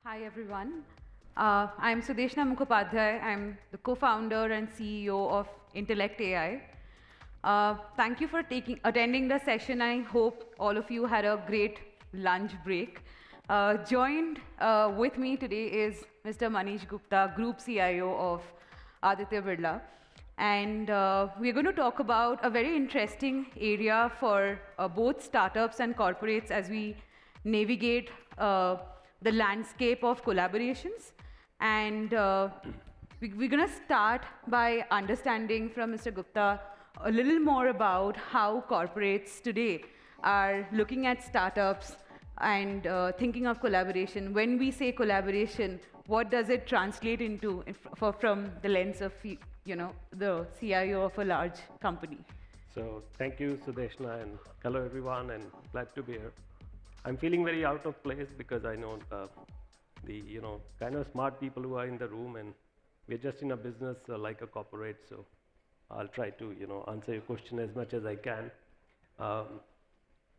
Hi everyone. I'm Sudeshna Mukhopadhyay. I'm the co-founder and CEO of Intellect AI. Thank you for attending the session. I hope all of you had a great lunch break. Joined with me today is Mr. Manish Gupta, Group CIO of Aditya Birla. And we're going to talk about a very interesting area for both startups and corporates as we navigate the landscape of collaborations. And we're going to start by understanding from Mr. Gupta a little more about how corporates today are looking at startups and thinking of collaboration. When we say collaboration, what does it translate into from the lens of the CIO of a large company? So thank you, Sudeshna, and hello everyone, and glad to be here. I'm feeling very out of place because I know the kind of smart people who are in the room, and we're just in a business like a corporate. So I'll try to answer your question as much as I can. Um,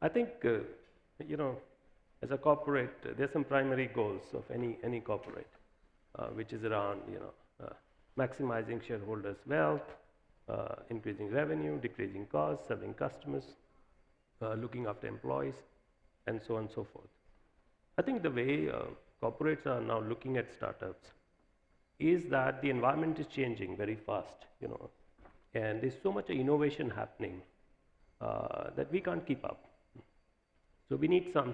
I think as a corporate, there's some primary goals of any corporate, which is around maximizing shareholders' wealth, increasing revenue, decreasing costs, serving customers, looking after employees, and so on and so forth. I think the way corporates are now looking at startups is that the environment is changing very fast, and there's so much innovation happening that we can't keep up. So we need some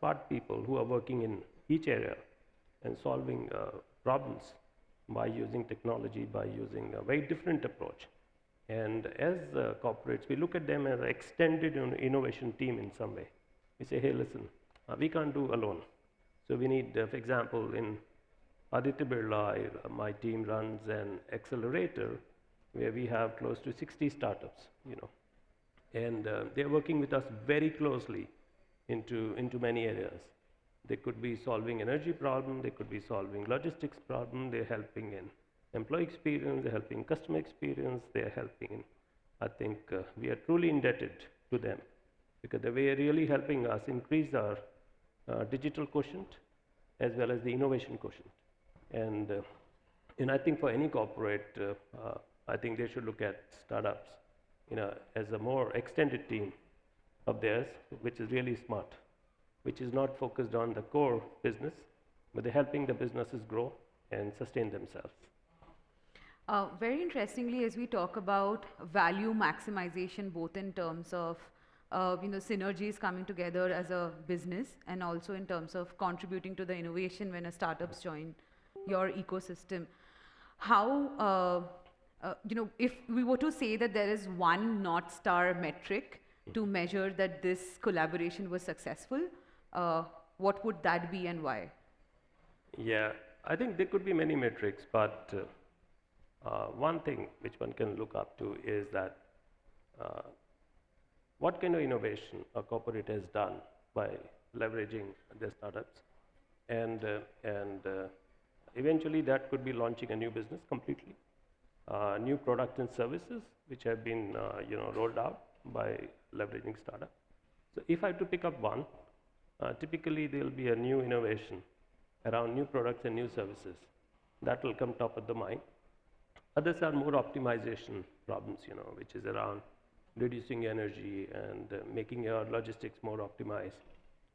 smart people who are working in each area and solving problems by using technology, by using a very different approach. And as corporates, we look at them as an extended innovation team in some way. We say, hey, listen, we can't do alone. So we need, for example, in Aditya Birla, my team runs an accelerator where we have close to 60 startups, and they're working with us very closely into many areas. They could be solving energy problem, they could be solving logistics problem, they're helping in employee experience, they're helping customer experience, they're helping in, I think we are truly indebted to them because they were really helping us increase our digital quotient as well as the innovation quotient. And I think for any corporate, I think they should look at startups as a more extended team of theirs, which is really smart, which is not focused on the core business, but they're helping the businesses grow and sustain themselves. Very interestingly, as we talk about value maximization, both in terms of synergies coming together as a business, and also in terms of contributing to the innovation when a startups join your ecosystem. How if we were to say that there is one North Star metric to measure that this collaboration was successful, what would that be and why? Yeah, I think there could be many metrics, but one thing which one can look up to is that what kind of innovation a corporate has done by leveraging their startups, and eventually that could be launching a new business completely, new products and services which have been rolled out by leveraging startup. So if I have to pick up one, typically there will be a new innovation around new products and new services that will come top of the mind. Others are more optimization problems, which is around reducing energy and making your logistics more optimized.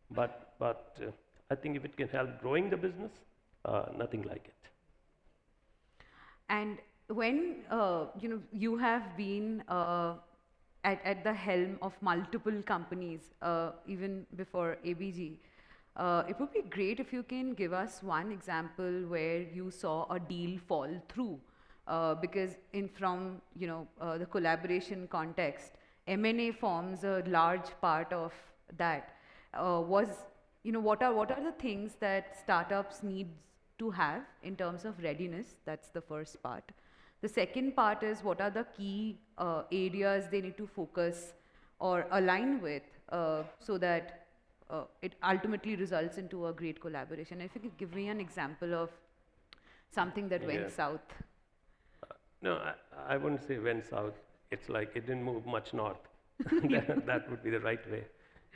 But I think if it can help growing the business, nothing like it. And when you have been at the helm of multiple companies, even before ABG, it would be great if you can give us one example where you saw a deal fall through, because from the collaboration context, M&A forms a large part of that. What are the things that startups need to have in terms of readiness? That's the first part. The second part is what are the key areas they need to focus or align with so that it ultimately results into a great collaboration. If you could give me an example of something that went south. No, I wouldn't say went south. It's like it didn't move much north. That would be the right way.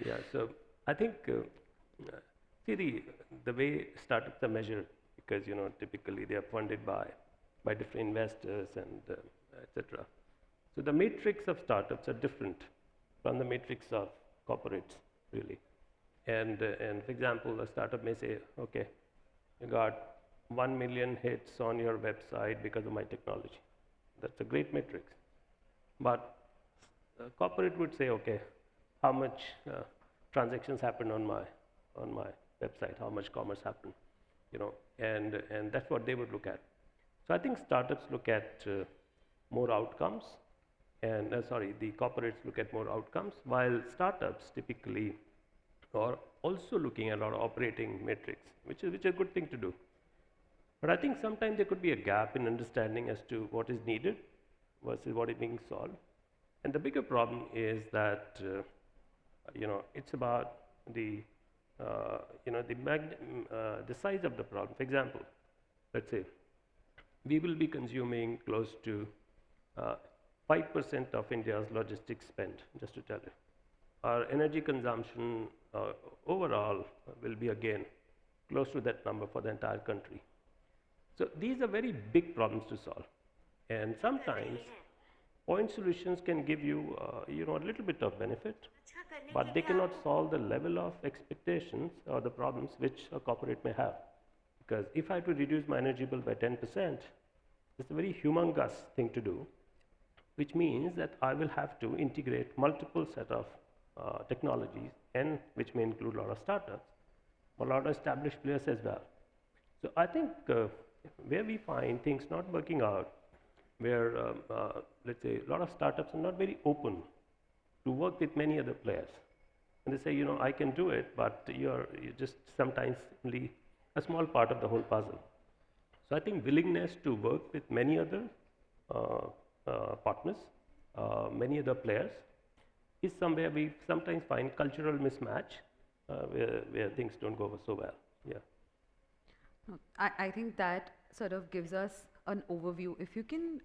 Yeah, so I think See, the way startups are measured, because typically they are funded by different investors and etc. So the matrix of startups are different from the matrix of corporates, really. And for example, a startup may say, okay, you got 1 million hits on your website because of my technology. That's a great matrix. But corporate would say, okay, how much transactions happen on my website, how much commerce happened, and that's what they would look at. So I think startups look at more outcomes, and the corporates look at more outcomes, while startups typically are also looking at a lot of operating metrics, which is a good thing to do. But I think sometimes there could be a gap in understanding as to what is needed versus what is being solved. And the bigger problem is that it's about the the size of the problem. For example, let's say we will be consuming close to 5% of India's logistics spend, just to tell you. Our energy consumption overall will be again close to that number for the entire country. So these are very big problems to solve, and sometimes point solutions can give you a little bit of benefit, but they cannot solve the level of expectations or the problems which a corporate may have. Because if I have to reduce my energy bill by 10%, it's a very humongous thing to do, which means that I will have to integrate multiple set of technologies, and which may include a lot of startups, but a lot of established players as well. So I think where we find things not working out, where let's say a lot of startups are not very open to work with many other players, and they say, I can do it, but you're just sometimes only a small part of the whole puzzle. So I think willingness to work with many other partners, many other players, is somewhere we sometimes find cultural mismatch where things don't go so well. Yeah. I think that sort of gives us an overview. If you can,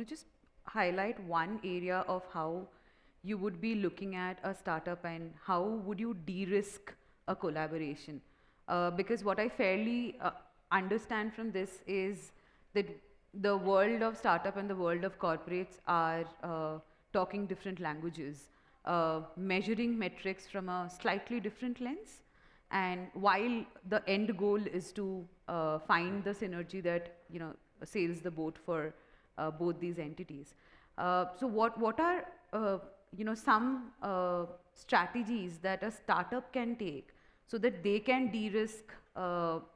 just highlight one area of how you would be looking at a startup and how would you de-risk a collaboration? Because what I fairly understand from this is that the world of startup and the world of corporates are talking different languages, measuring metrics from a slightly different lens. And while the end goal is to find the synergy that sails the boat for both these entities. So what are some strategies that a startup can take so that they can de-risk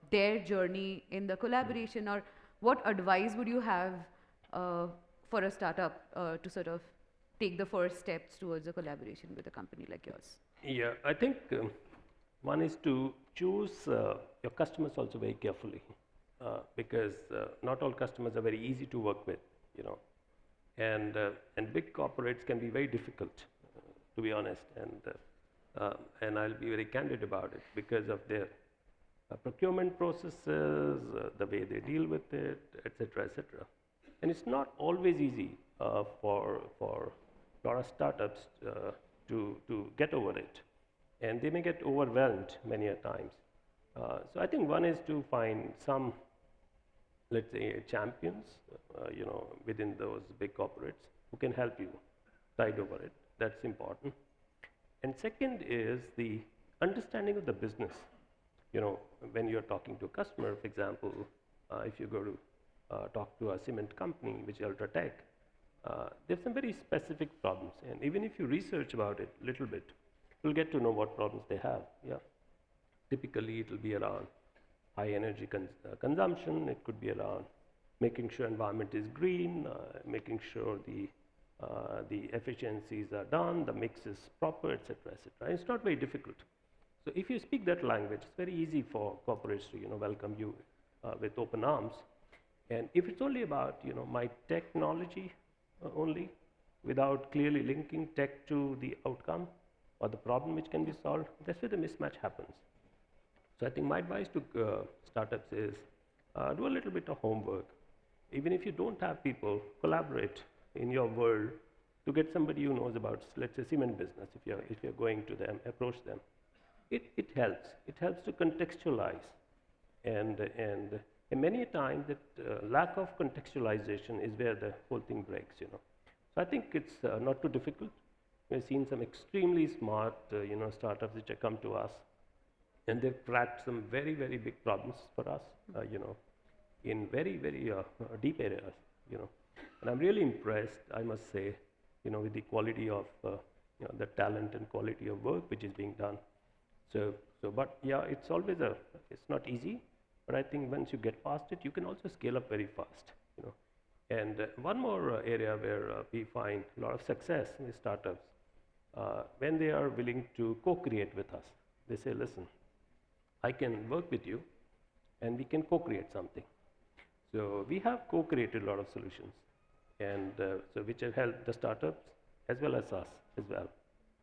their journey in the collaboration, or what advice would you have for a startup to sort of take the first steps towards a collaboration with a company like yours? Yeah, I think one is to choose your customers also very carefully, because not all customers are very easy to work with, and big corporates can be very difficult, to be honest, and I'll be very candid about it because of their procurement processes, the way they deal with it, etc., etc. And it's not always easy for a lot of startups to get over it, and they may get overwhelmed many a times. So I think one is to find some, let's say, champions, within those big corporates who can help you tide over it. That's important. And second is the understanding of the business. When you're talking to a customer, for example, if you go to talk to a cement company, which is Ultratech, there's some very specific problems, and even if you research about it a little bit, you'll get to know what problems they have. Yeah, typically it will be around high energy consumption. It could be around making sure environment is green, making sure the efficiencies are done, the mix is proper, etc., etc. It's not very difficult. So if you speak that language, it's very easy for corporates to welcome you with open arms. And if it's only about my technology only, without clearly linking tech to the outcome or the problem which can be solved, that's where the mismatch happens. So I think my advice to startups is do a little bit of homework. Even if you don't have people, collaborate in your world to get somebody who knows about, let's say, cement business. If you're going to them, approach them. it helps. It helps to contextualize. And many times that lack of contextualization is where the whole thing breaks, you know. So I think it's not too difficult. We've seen some extremely smart, startups which have come to us, and they've cracked some very, very big problems for us, in very, very deep areas, you know. And I'm really impressed, I must say, with the quality of the talent and quality of work which is being done. But yeah, it's not easy, but I think once you get past it, you can also scale up very fast, you know. And one more area where we find a lot of success in startups, when they are willing to co-create with us. They say, listen, I can work with you and we can co-create something. So we have co-created a lot of solutions, and so which have helped the startups as well as us as well.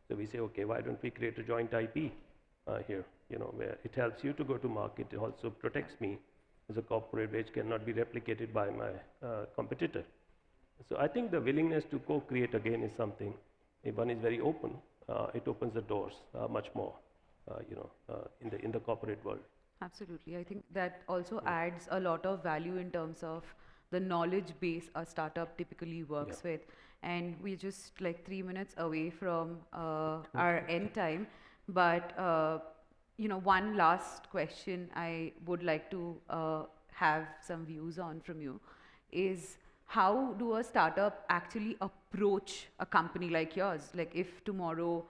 So we say, okay, why don't we create a joint IP here, where it helps you to go to market. It also protects me as a corporate, which cannot be replicated by my competitor. So I think the willingness to co-create again is something, if one is very open, it opens the doors much more, in the corporate world. Absolutely. I think that also adds a lot of value in terms of the knowledge base a startup typically works with. And we're just like 3 minutes away from our end time. But, one last question I would like to have some views on from you is, how do a startup actually approach a company like yours? Like if tomorrow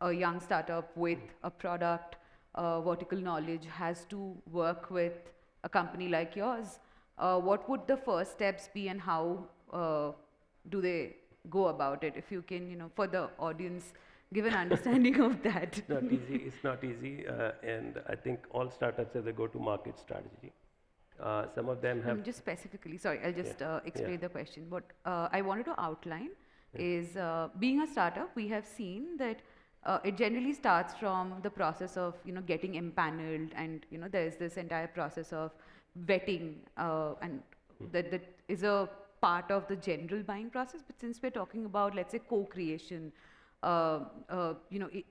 a young startup with a product, vertical knowledge has to work with a company like yours, what would the first steps be and how do they go about it? If you can, for the audience, give an understanding of that. It's not easy. It's not easy. And I think all startups have a go-to-market strategy. Some of them have... Just specifically, sorry, I'll just explain the question. What I wanted to outline is, being a startup, we have seen that it generally starts from the process of getting empaneled, and there's this entire process of vetting, and that is a part of the general buying process. But since we're talking about, let's say, co-creation,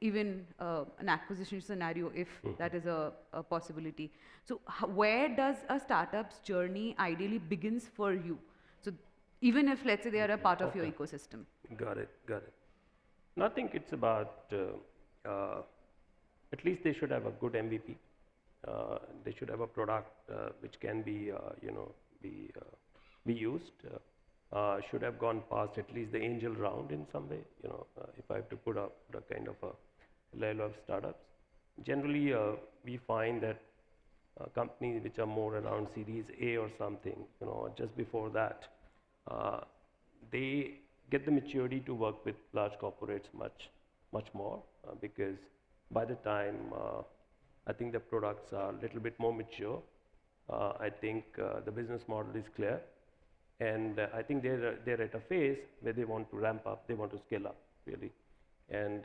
even an acquisition scenario, if that is a possibility. So where does a startup's journey ideally begins for you? So even if, let's say, they are a part of your ecosystem. Got it. And I think it's about, at least they should have a good MVP. They should have a product which can be, be used. Should have gone past at least the angel round in some way. If I have to put up the kind of a level of startups. Generally, we find that companies which are more around Series A or something, just before that, they get the maturity to work with large corporates much more, because by the time I think the products are a little bit more mature, I think the business model is clear, and I think they're at a phase where they want to ramp up, they want to scale up really, and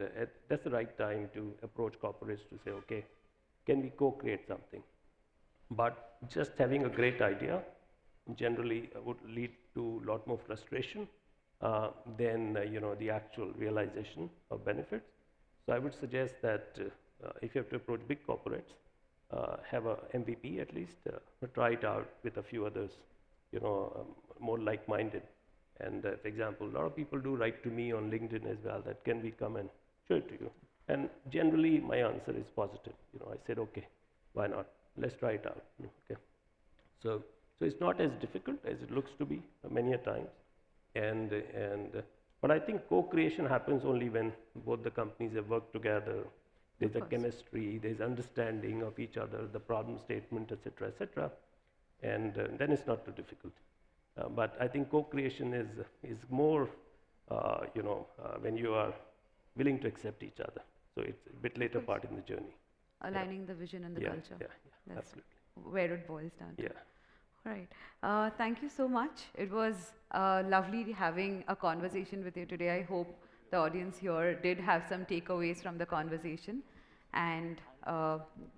that's the right time to approach corporates to say, okay, can we co-create something? But just having a great idea generally would lead to a lot more frustration than the actual realization of benefits. So I would suggest that if you have to approach big corporates, have a MVP at least, try it out with a few others, more like-minded. And for example, a lot of people do write to me on LinkedIn as well, that can we come and show it to you? And generally my answer is positive. I said, okay, why not? Let's try it out. Okay. So it's not as difficult as it looks to be many a times. But I think co-creation happens only when both the companies have worked together. There's a chemistry, there's understanding of each other, the problem statement, etc., etc. And then it's not too difficult. But I think co-creation is more, when you are willing to accept each other. So it's a bit later part in the journey. Aligning the vision and the culture. Yeah, That's absolutely. where it boils down to. Yeah. All right. Thank you so much. It was lovely having a conversation with you today. I hope the audience here did have some takeaways from the conversation. And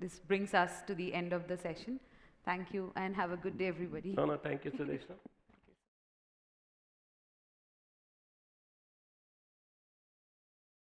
this brings us to the end of the session. Thank you and have a good day, everybody. No, thank you, Sudeshna.